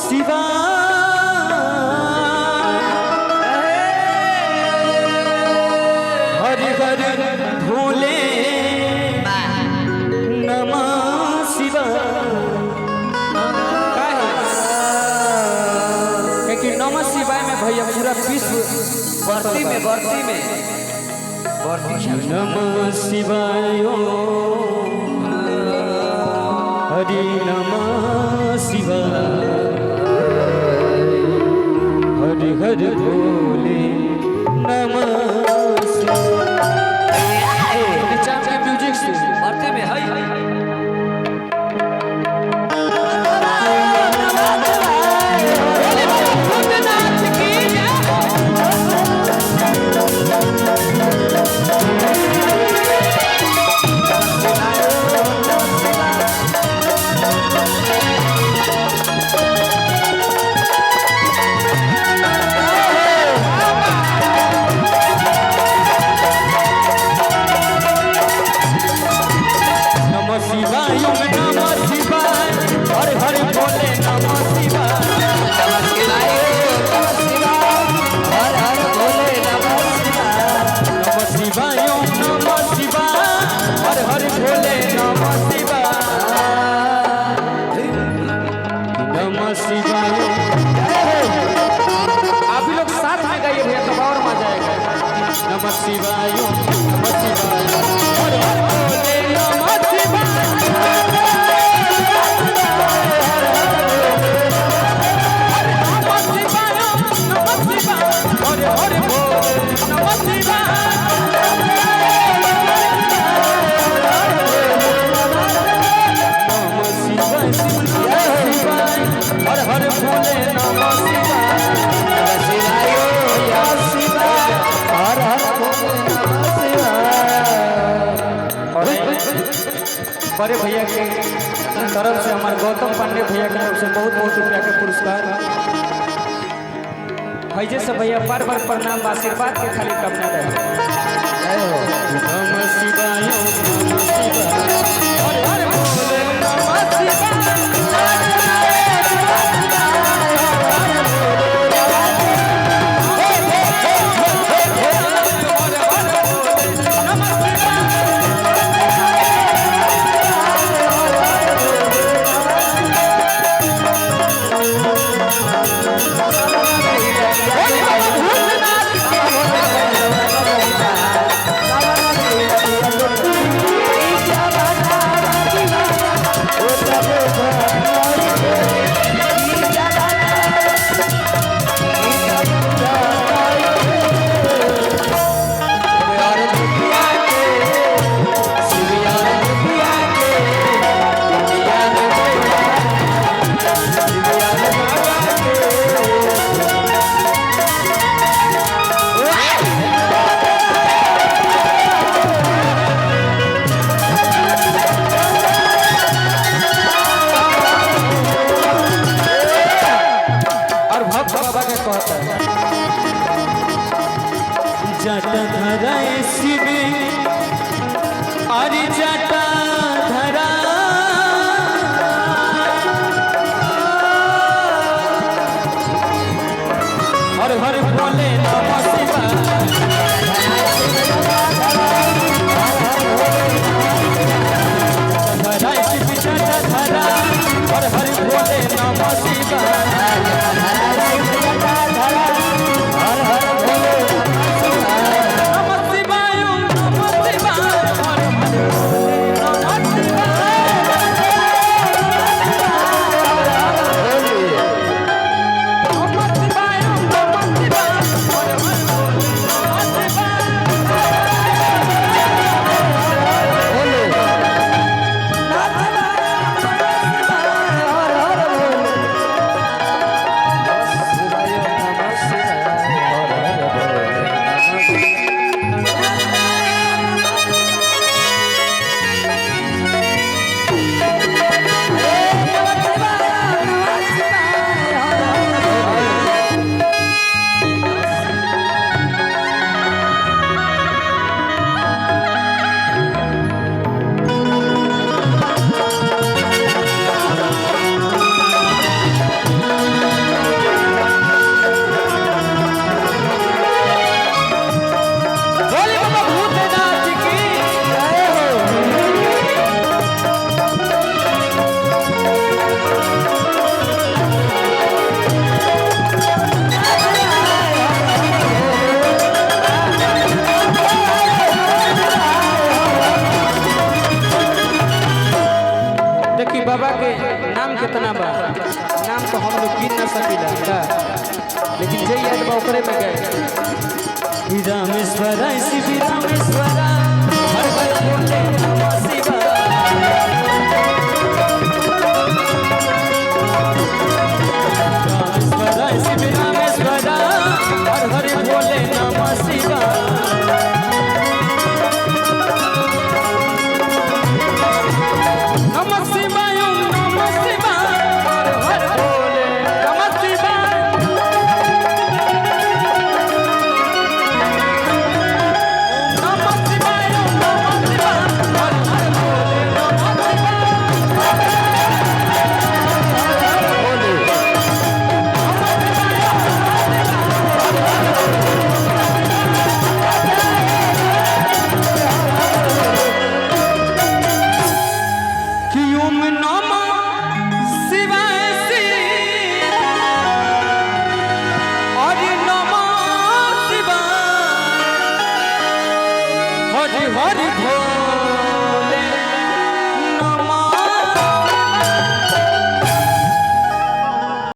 शिवाय हरि हरि भोले नमः शिवाय। क्योंकि नमः शिवाय में भैया पूरा विश्व वर्ती में नमः शिवाय हरि नमः शिवाय हरि हरि भोले नमः शिवाय। म्यूजिक से वर्ती में है नमः शिवाय नमः शिवाय हर हर भोले नमः शिवाय नमः शिवाय हर हर भोले नमः शिवाय नमः शिवाय हर हर भोले नमः बड़े भैया के तरफ से हमारे गौतम पांडे भैया की तरफ से बहुत बहुत रुपया के पुरस्कार भैया से भैया बार बार प्रणाम आशीर्वाद के खाली कामना रहे। नमः शिवाय नमः शिवाय हर हर भोले नमः जटा धरा शिव अरे जटा धरा हर हर भोले नमः शिवाय धरा शिव जटा धरा हर हर भोले नमः शिवाय नाम तो हम लोग गिन ना सकीला का लेकिन जे याद बा ओकरे में गए रामेश्वर शिव रामेश्वर